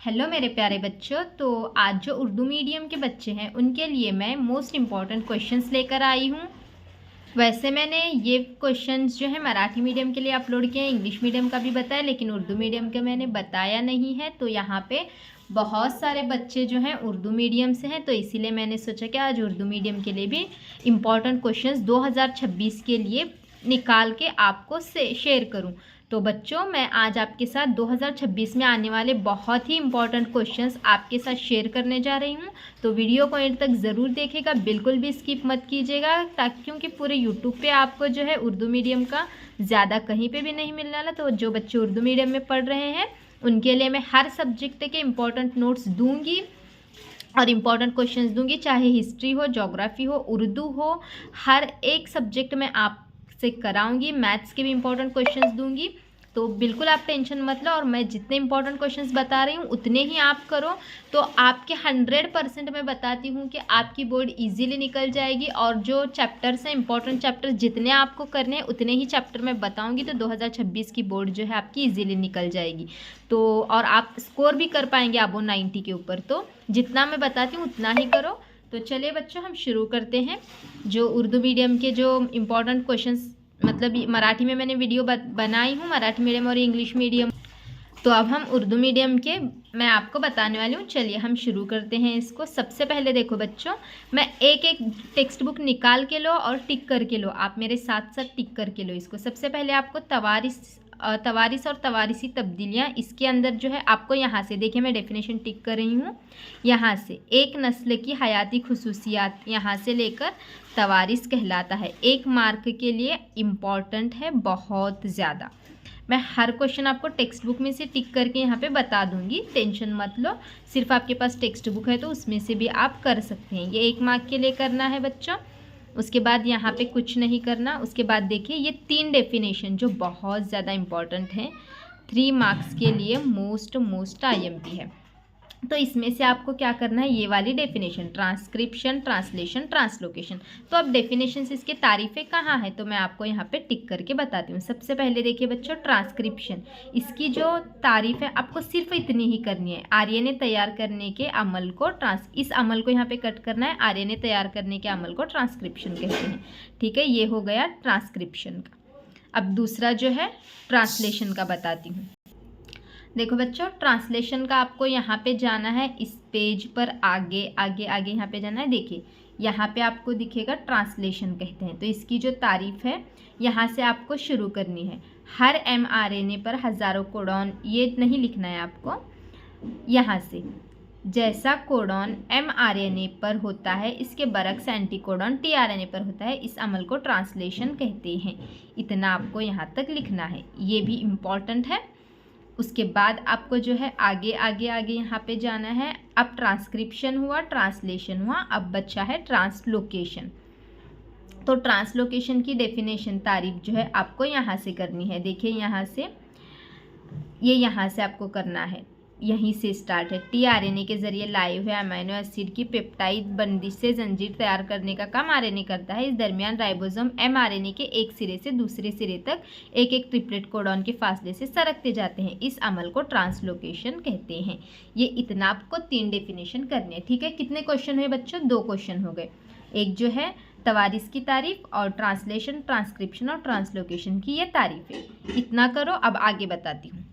Hello मेरे प्यारे बच्चों। तो आज जो उर्दू मीडियम के बच्चे हैं उनके लिए मैं मोस्ट इम्पॉर्टेंट क्वेश्चंस लेकर आई हूँ। वैसे मैंने ये क्वेश्चंस जो है मराठी मीडियम के लिए अपलोड किए हैं, इंग्लिश मीडियम का भी बताया, लेकिन उर्दू मीडियम का मैंने बताया नहीं है। तो यहाँ पे बहुत सारे बच्चे जो हैं उर्दू मीडियम से हैं, तो इसीलिए मैंने सोचा कि आज उर्दू मीडियम के लिए भी इम्पॉर्टेंट क्वेश्चंस 2026 के लिए निकाल के आपको शेयर करूं। तो बच्चों, मैं आज आपके साथ 2026 में आने वाले बहुत ही इम्पॉर्टेंट क्वेश्चंस आपके साथ शेयर करने जा रही हूं। तो वीडियो को एंड तक ज़रूर देखेगा, बिल्कुल भी स्किप मत कीजिएगा, ताकि क्योंकि पूरे यूट्यूब पे आपको जो है उर्दू मीडियम का ज़्यादा कहीं पे भी नहीं मिलने वाला। तो जो बच्चे उर्दू मीडियम में पढ़ रहे हैं उनके लिए मैं हर सब्जेक्ट के इम्पॉर्टेंट नोट्स दूंगी और इम्पॉर्टेंट क्वेश्चंस दूंगी, चाहे हिस्ट्री हो, ज्योग्राफी हो, उर्दू हो, हर एक सब्जेक्ट में आपसे कराऊंगी। मैथ्स के भी इम्पॉर्टेंट क्वेश्चंस दूंगी। तो बिल्कुल आप टेंशन मत लो, और मैं जितने इंपॉर्टेंट क्वेश्चंस बता रही हूँ उतने ही आप करो। तो आपके 100% मैं बताती हूँ कि आपकी बोर्ड इजीली निकल जाएगी। और जो चैप्टर्स हैं, इंपॉर्टेंट चैप्टर्स जितने आपको करने हैं उतने ही चैप्टर मैं बताऊँगी। तो 2026 की बोर्ड जो है आपकी इजीली निकल जाएगी। तो और आप स्कोर भी कर पाएंगे अबो 90 के ऊपर। तो जितना मैं बताती हूँ उतना ही करो। तो चलिए बच्चों, हम शुरू करते हैं। जो उर्दू मीडियम के जो इम्पोर्टेंट क्वेश्चंस, मतलब मराठी में मैंने वीडियो बनाई हूँ, मराठी मीडियम और इंग्लिश मीडियम। तो अब हम उर्दू मीडियम के मैं आपको बताने वाली हूँ। चलिए हम शुरू करते हैं इसको। सबसे पहले देखो बच्चों, मैं एक एक टेक्स्ट बुक निकाल के लो और टिक करके लो। आप मेरे साथ साथ टिक करके लो इसको। सबसे पहले आपको तवारिस और तवारिसी तब्दीलियाँ, इसके अंदर जो है आपको यहाँ से देखिए, मैं डेफिनेशन टिक कर रही हूँ। यहाँ से एक नस्ल की हयाती खुसूसियात, यहाँ से लेकर तवारिस कहलाता है। एक मार्क के लिए इम्पॉर्टेंट है बहुत ज़्यादा। मैं हर क्वेश्चन आपको टेक्स्ट बुक में से टिक करके यहाँ पे बता दूंगी, टेंशन मत लो। सिर्फ आपके पास टेक्स्ट बुक है तो उसमें से भी आप कर सकते हैं। ये 1 मार्क के लिए करना है बच्चों। उसके बाद यहाँ पे कुछ नहीं करना। उसके बाद देखिए ये 3 डेफिनेशन जो बहुत ज़्यादा इम्पॉर्टेंट हैं, 3 मार्क्स के लिए मोस्ट IMP है। तो इसमें से आपको क्या करना है, ये वाली डेफिनेशन, ट्रांसक्रिप्शन, ट्रांसलेशन, ट्रांसलोकेशन। तो अब डेफिनेशन से इसके तारीफ़ें कहाँ है, तो मैं आपको यहाँ पे टिक करके बताती हूँ। सबसे पहले देखिए बच्चों, ट्रांसक्रिप्शन, इसकी जो तारीफ़ है आपको सिर्फ इतनी ही करनी है। आर्य ने तैयार करने के अमल को इस अमल को यहाँ पे कट करना है। आर्य ने तैयार करने के अमल को ट्रांसक्रिप्शन कहते हैं। ठीक है, ये हो गया ट्रांसक्रिप्शन का। अब दूसरा जो है ट्रांसलेशन का बताती हूँ। देखो बच्चों, ट्रांसलेशन का आपको यहाँ पे जाना है, इस पेज पर आगे आगे आगे यहाँ पे जाना है। देखिए यहाँ पे आपको दिखेगा ट्रांसलेशन कहते हैं। तो इसकी जो तारीफ है यहाँ से आपको शुरू करनी है। हर mRNA पर हज़ारों कोडॉन, ये नहीं लिखना है आपको। यहाँ से जैसा कोडॉन mRNA पर होता है, इसके बरक्स एंटीकोडॉन tRNA पर होता है। इस अमल को ट्रांसलेशन कहते हैं। इतना आपको यहाँ तक लिखना है, ये भी इम्पॉर्टेंट है। उसके बाद आपको जो है आगे आगे आगे यहाँ पे जाना है। अब ट्रांसक्रिप्शन हुआ, ट्रांसलेशन हुआ, अब बचा है ट्रांसलोकेशन। तो ट्रांसलोकेशन की डेफिनेशन, तारीफ जो है आपको यहाँ से करनी है। देखिए यहाँ से, ये यहाँ से आपको करना है, यहीं से स्टार्ट है। tRNA के जरिए लाए हुए अमीनो एसिड की पेप्टाइड बंदिश से जंजीर तैयार करने का काम RNA करता है। इस दरमियान राइबोसोम mRNA के एक सिरे से दूसरे सिरे तक एक एक ट्रिपलेट कोडॉन के फासले से सरकते जाते हैं। इस अमल को ट्रांसलोकेशन कहते हैं। ये इतना आपको 3 डेफिनेशन करने हैं। ठीक है, कितने क्वेश्चन हुए बच्चों, 2 क्वेश्चन हो गए। एक जो है तवारिस की तारीफ, और ट्रांसलेशन, ट्रांसक्रिप्शन और ट्रांसलोकेशन की ये तारीफ है। इतना करो। अब आगे बताती हूँ।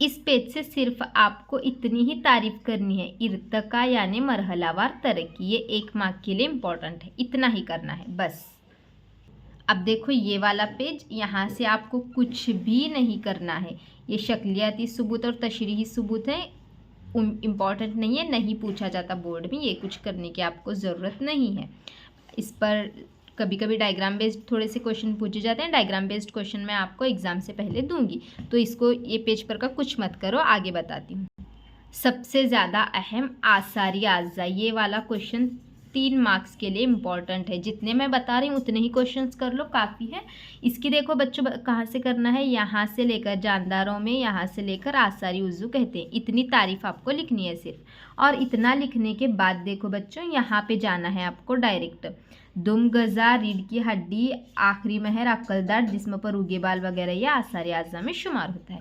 इस पेज से सिर्फ आपको इतनी ही तारीफ करनी है, इर्तका यानी मरहलावार तरक्की। ये 1 मार्क के लिए इम्पोर्टेंट है, इतना ही करना है बस। अब देखो ये वाला पेज, यहाँ से आपको कुछ भी नहीं करना है। ये शक्लियाती सबूत और तशरीही सबूत है, इम्पॉर्टेंट नहीं है, नहीं पूछा जाता बोर्ड में। ये कुछ करने की आपको ज़रूरत नहीं है। इस पर कभी कभी डायग्राम बेस्ड थोड़े से क्वेश्चन पूछे जाते हैं। डायग्राम बेस्ड क्वेश्चन मैं आपको एग्जाम से पहले दूंगी, तो इसको ये पेज पर का कुछ मत करो। आगे बताती हूँ। सबसे ज़्यादा अहम आसारी आज़ा, ये वाला क्वेश्चन 3 मार्क्स के लिए इम्पॉर्टेंट है। जितने मैं बता रही हूँ उतने ही क्वेश्चंस कर लो, काफ़ी है। इसकी देखो बच्चों कहाँ से करना है, यहाँ से लेकर जानदारों में, यहाँ से लेकर आसारी उज़ू कहते हैं। इतनी तारीफ आपको लिखनी है सिर्फ। और इतना लिखने के बाद देखो बच्चों, यहाँ पे जाना है आपको डायरेक्ट। दुम गज़ा, रीढ़ की हड्डी, आखिरी महर, अक्लदार जिस्म पर उगे बाल वगैरह ये आसारी आज़ा में शुमार होता है।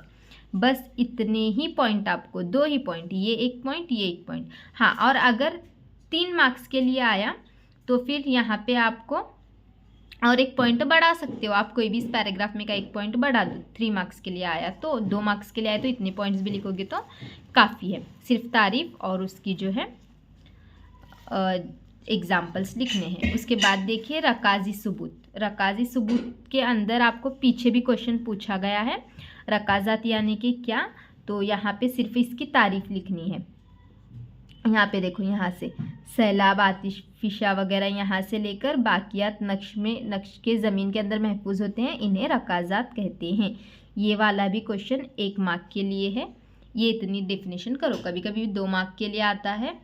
बस इतने ही पॉइंट आपको, 2 ही पॉइंट, ये 1 पॉइंट, ये 1 पॉइंट। हाँ, और अगर 3 मार्क्स के लिए आया तो फिर यहाँ पे आपको और 1 पॉइंट बढ़ा सकते हो। आप कोई भी इस पैराग्राफ में का 1 पॉइंट बढ़ा दो। 3 मार्क्स के लिए आया तो, 2 मार्क्स के लिए आया तो इतने पॉइंट्स भी लिखोगे तो काफ़ी है। सिर्फ तारीफ और उसकी जो है एग्जाम्पल्स लिखने हैं। उसके बाद देखिए रकाजी सबूत। रकाजी सबूत के अंदर आपको पीछे भी क्वेश्चन पूछा गया है, रकाजात यानी कि क्या, तो यहाँ पे सिर्फ इसकी तारीफ लिखनी है। यहाँ पे देखो, यहाँ से सैलाब, आतिशिफा वगैरह यहाँ से लेकर बाकियात नक्श के ज़मीन के अंदर महफूज होते हैं, इन्हें रकाजात कहते हैं। ये वाला भी क्वेश्चन 1 मार्क के लिए है। ये इतनी डेफिनेशन करो, कभी कभी 2 मार्क के लिए आता है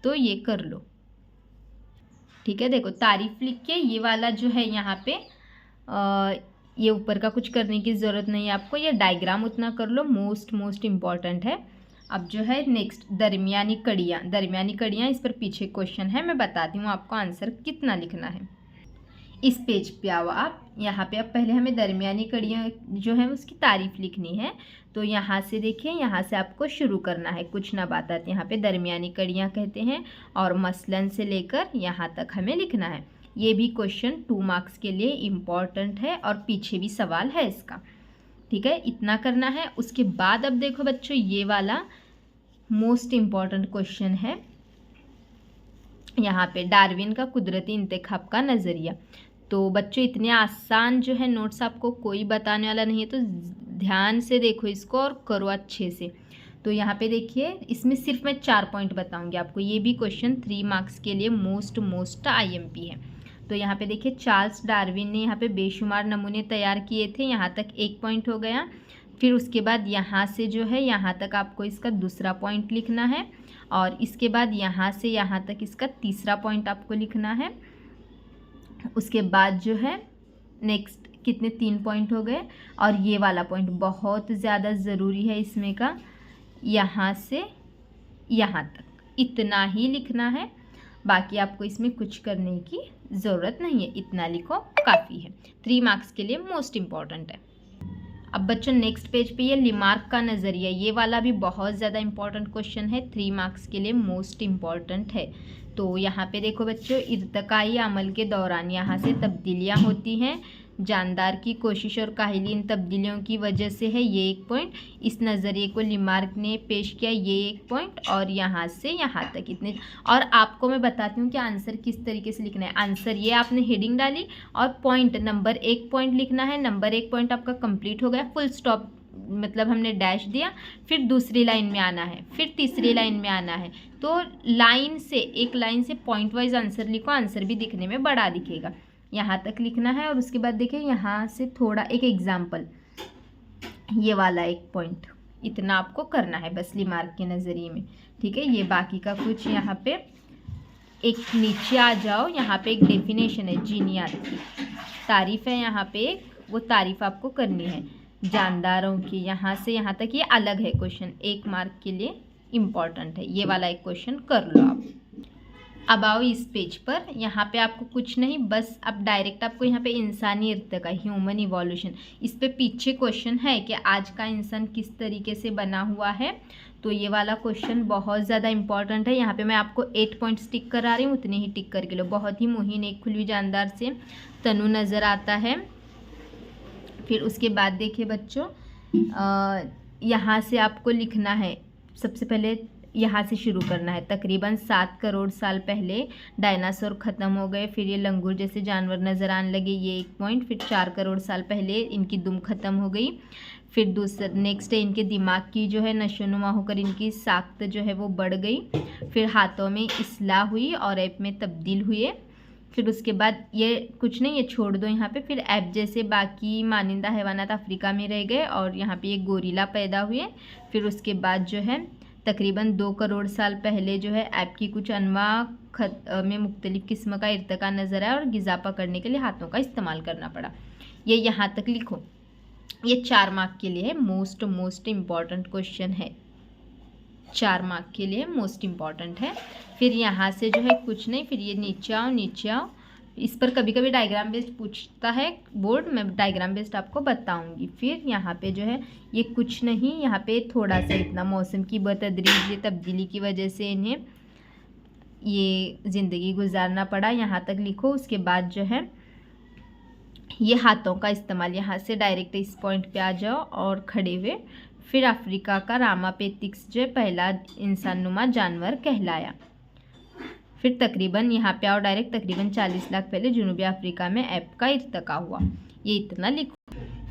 तो ये कर लो, ठीक है। देखो तारीफ लिख के ये वाला जो है यहाँ पे ये ऊपर का कुछ करने की ज़रूरत नहीं है आपको, ये डायग्राम उतना कर लो, मोस्ट इम्पॉर्टेंट है। अब जो है नेक्स्ट दरमियानी कड़ियाँ। दरमियानी कड़ियाँ, इस पर पीछे क्वेश्चन है, मैं बताती हूँ आपको आंसर कितना लिखना है। इस पेज पे आओ आप, यहाँ पे अब पहले हमें दरमियानी कड़ियाँ जो है उसकी तारीफ लिखनी है। तो यहाँ से देखिए, यहाँ से आपको शुरू करना है, कुछ ना बात आती, यहाँ पे दरमियानी कड़ियाँ कहते हैं और मसलन से लेकर यहाँ तक हमें लिखना है। ये भी क्वेश्चन 2 मार्क्स के लिए इम्पॉर्टेंट है और पीछे भी सवाल है इसका, ठीक है। इतना करना है। उसके बाद अब देखो बच्चों, ये वाला मोस्ट इम्पॉर्टेंट क्वेश्चन है यहाँ पे, डार्विन का कुदरती इंतखाब का नज़रिया। तो बच्चों इतने आसान जो है नोट्स आपको कोई बताने वाला नहीं है, तो ध्यान से देखो इसको और करो अच्छे से। तो यहाँ पे देखिए, इसमें सिर्फ मैं 4 पॉइंट बताऊंगी आपको। ये भी क्वेश्चन 3 मार्क्स के लिए मोस्ट IMP है। तो यहाँ पे देखिए, चार्ल्स डार्विन ने यहाँ पे बेशुमार नमूने तैयार किए थे, यहाँ तक 1 पॉइंट हो गया। फिर उसके बाद यहाँ से जो है यहाँ तक आपको इसका दूसरा पॉइंट लिखना है, और इसके बाद यहाँ से यहाँ तक इसका तीसरा पॉइंट आपको लिखना है। उसके बाद जो है नेक्स्ट कितने 3 पॉइंट हो गए, और ये वाला पॉइंट बहुत ज़्यादा ज़रूरी है इसमें का, यहाँ से यहाँ तक इतना ही लिखना है। बाकी आपको इसमें कुछ करने की ज़रूरत नहीं है, इतना लिखो काफ़ी है। 3 मार्क्स के लिए मोस्ट इम्पॉर्टेंट है। अब बच्चों नेक्स्ट पेज पे ये लिमार्क का नज़रिया, ये वाला भी बहुत ज़्यादा इंपॉर्टेंट क्वेश्चन है, 3 मार्क्स के लिए मोस्ट इम्पॉर्टेंट है। तो यहाँ पे देखो बच्चों, इर्तकाई अमल के दौरान यहाँ से तब्दीलियाँ होती हैं, जानदार की कोशिश और काहिली इन तब्दीलियों की वजह से है, ये 1 पॉइंट। इस नज़रिए को लिमार्क ने पेश किया, ये 1 पॉइंट, और यहाँ से यहाँ तक इतने। और आपको मैं बताती हूँ कि आंसर किस तरीके से लिखना है। आंसर ये आपने हेडिंग डाली और पॉइंट नंबर 1 पॉइंट लिखना है। नंबर 1 पॉइंट आपका कंप्लीट हो गया, फुल स्टॉप मतलब हमने डैश दिया, फिर दूसरी लाइन में आना है, फिर तीसरी लाइन में आना है। तो लाइन से, एक लाइन से पॉइंट वाइज आंसर लिखो, आंसर भी दिखने में बड़ा दिखेगा। यहाँ तक लिखना है, और उसके बाद देखिए यहाँ से थोड़ा एक एग्जाम्पल, ये वाला 1 पॉइंट, इतना आपको करना है बस लिमार्क के नज़रिए में, ठीक है। ये बाकी का कुछ यहाँ पे एक नीचे आ जाओ, यहाँ पे एक डेफिनेशन है जीनियात की, तारीफ़ है यहाँ पे एक, वो तारीफ़ आपको करनी है जानदारों की। यहाँ से यहाँ तक ये अलग है क्वेश्चन, 1 मार्क के लिए इम्पॉर्टेंट है। ये वाला एक क्वेश्चन कर लो आप। अब आओ इस पेज पर, यहाँ पे आपको कुछ नहीं, बस अब डायरेक्ट आपको यहाँ पे इंसानी इर्तिका, ह्यूमन इवोल्यूशन, इस पे पीछे क्वेश्चन है कि आज का इंसान किस तरीके से बना हुआ है। तो ये वाला क्वेश्चन बहुत ज़्यादा इंपॉर्टेंट है। यहाँ पे मैं आपको 8 पॉइंट्स टिक करा रही हूँ, उतने ही टिक करके लो। बहुत ही मुहीन एक खुली जानदार से तनु नज़र आता है। फिर उसके बाद देखिए बच्चों, यहाँ से आपको लिखना है, सबसे पहले यहाँ से शुरू करना है। तकरीबन 7 करोड़ साल पहले डायनासोर ख़त्म हो गए, फिर ये लंगूर जैसे जानवर नज़र आने लगे, ये 1 पॉइंट। फिर 4 करोड़ साल पहले इनकी दुम ख़त्म हो गई। फिर दूसरा नेक्स्ट है, इनके दिमाग की जो है नशोनुमा होकर इनकी साख्त जो है वो बढ़ गई। फिर हाथों में इस्लाह हुई और ऐप में तब्दील हुए। फिर उसके बाद ये कुछ नहीं, ये छोड़ दो यहाँ पे। फिर ऐप जैसे बाकी मानिंदा हैवानात अफ्रीका में रह गए और यहाँ पे ये गोरिल्ला पैदा हुए। फिर उसके बाद जो है तकरीबन 2 करोड़ साल पहले जो है ऐप की कुछ अनवा में मुख्तलिफ़ किस्म का इर्तिका नज़र आया और ग़िज़ा पकड़ने के लिए हाथों का इस्तेमाल करना पड़ा। ये यहाँ तक लिखो, ये 4 मार्क के लिए मोस्ट इम्पॉर्टेंट क्वेश्चन है, 4 मार्क के लिए मोस्ट इम्पॉर्टेंट है। फिर यहाँ से जो है कुछ नहीं, फिर ये नीचे आओ, इस पर कभी कभी डायग्राम बेस्ड पूछता है बोर्ड, मैं डायग्राम बेस्ड आपको बताऊंगी। फिर यहाँ पे जो है ये कुछ नहीं, यहाँ पे थोड़ा सा इतना मौसम की बतदरीज तब्दीली की वजह से इन्हें ये ज़िंदगी गुजारना पड़ा, यहाँ तक लिखो। उसके बाद जो है ये हाथों का इस्तेमाल, यहाँ से डायरेक्ट इस पॉइंट पे आ जाओ और खड़े हुए। फिर अफ्रीका का रामापेथिक्स जो पहला इंसान नुमा जानवर कहलाया। फिर तकरीबन यहाँ पे आओ डायरेक्ट, तकरीबन 40 लाख पहले जनूबी अफ्रीका में ऐप का इर्तका हुआ। ये इतना लिखो।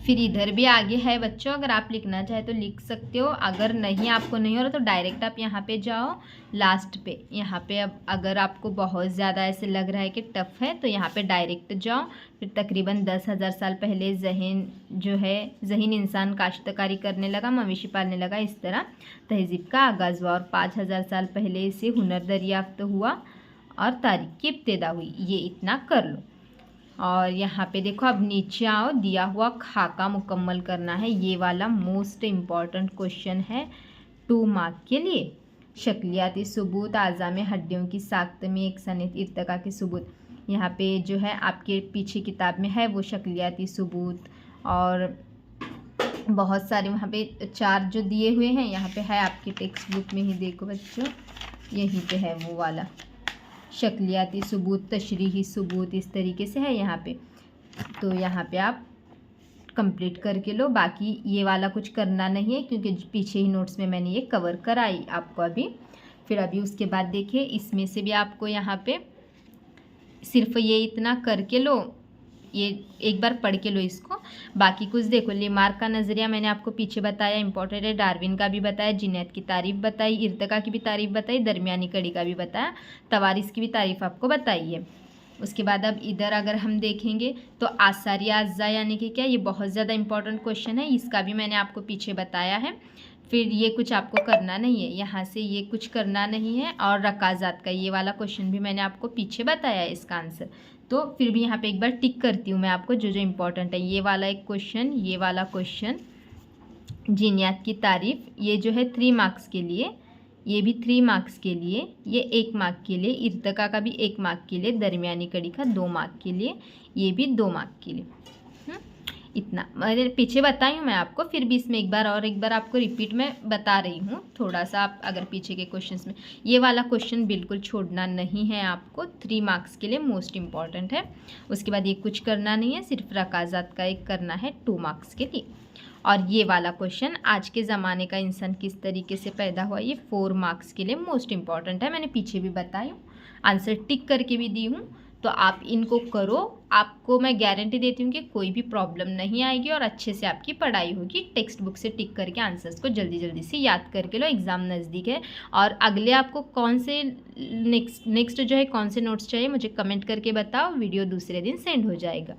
फिर इधर भी आगे है बच्चों, अगर आप लिखना चाहे तो लिख सकते हो, अगर नहीं आपको नहीं हो रहा तो डायरेक्ट आप यहाँ पे जाओ लास्ट पे। यहाँ पे अब अगर आपको बहुत ज़्यादा ऐसे लग रहा है कि टफ है तो यहाँ पे डायरेक्ट जाओ। फिर तकरीबन 10,000 साल पहले ज़हीन इंसान काश्तकारी करने लगा, मवेशी पालने लगा, इस तरह तहज़ीब का आगाज़ हुआ। और 5,000 साल पहले इसे हुनर दरियाफ्त हुआ और तारीख की इब्तिदा हुई। ये इतना कर लो। और यहाँ पे देखो अब नीचे आओ, दिया हुआ खाका मुकम्मल करना है। ये वाला मोस्ट इम्पॉर्टेंट क्वेश्चन है 2 मार्क के लिए। शक्लियाती सबूत, आज़ा में हड्डियों की साख्त में एक सनत इर्तका के सबूत। यहाँ पे जो है आपके पीछे किताब में है वो शक्लियाती सबूत, और बहुत सारे वहाँ पे 4 जो दिए हुए हैं, यहाँ पे है आपके टेक्स्ट बुक में ही, देखो बच्चों यहीं पे है वो वाला शक्लियाती सबूत, तशरीही सबूत, इस तरीके से है यहाँ पे। तो यहाँ पे आप कंप्लीट करके लो। बाकी ये वाला कुछ करना नहीं है क्योंकि पीछे ही नोट्स में मैंने ये कवर कराई आपको अभी। फिर अभी उसके बाद देखिए इसमें से भी आपको यहाँ पे सिर्फ ये इतना करके लो, ये एक बार पढ़ के लो इसको। बाकी कुछ देखो, लेमार्क का नज़रिया मैंने आपको पीछे बताया, इंपॉर्टेंट है। डार्विन का भी बताया, जिनेत की तारीफ बताई, इर्तका की भी तारीफ बताई, दरमियानी कड़ी का भी बताया, तवारिस की भी तारीफ आपको बताई है। उसके बाद अब इधर अगर हम देखेंगे तो आसारी अज़्ज़ा यानी कि क्या, ये बहुत ज़्यादा इंपॉर्टेंट क्वेश्चन है, इसका भी मैंने आपको पीछे बताया है। फिर ये कुछ आपको करना नहीं है, यहाँ से ये कुछ करना नहीं है। और रकाज़ात का ये वाला क्वेश्चन भी मैंने आपको पीछे बताया है इसका आंसर। तो फिर भी यहाँ पे एक बार टिक करती हूँ मैं आपको जो जो इम्पोर्टेंट है। ये वाला एक क्वेश्चन, ये वाला क्वेश्चन, जीनियात की तारीफ, ये जो है 3 मार्क्स के लिए, ये भी 3 मार्क्स के लिए, ये 1 मार्क के लिए, इर्तका का भी 1 मार्क के लिए, दरमियानी कड़ी का 2 मार्क के लिए, ये भी 2 मार्क के लिए। इतना मैंने पीछे बताई हूँ मैं आपको, फिर भी इसमें एक बार आपको रिपीट में बता रही हूँ थोड़ा सा। आप अगर पीछे के क्वेश्चंस में ये वाला क्वेश्चन बिल्कुल छोड़ना नहीं है आपको, 3 मार्क्स के लिए मोस्ट इम्पॉर्टेंट है। उसके बाद ये कुछ करना नहीं है, सिर्फ रकाज़ात का एक करना है 2 मार्क्स के लिए। और ये वाला क्वेश्चन, आज के ज़माने का इंसान किस तरीके से पैदा हुआ, ये 4 मार्क्स के लिए मोस्ट इम्पॉर्टेंट है। मैंने पीछे भी बताई हूँ, आंसर टिक करके भी दी हूँ। तो आप इनको करो, आपको मैं गारंटी देती हूँ कि कोई भी प्रॉब्लम नहीं आएगी और अच्छे से आपकी पढ़ाई होगी। टेक्स्ट बुक से टिक करके आंसर्स को जल्दी जल्दी से याद करके लो, एग्ज़ाम नज़दीक है। और अगले आपको कौन से नेक्स्ट जो है कौन से नोट्स चाहिए मुझे कमेंट करके बताओ, वीडियो दूसरे दिन सेंड हो जाएगा।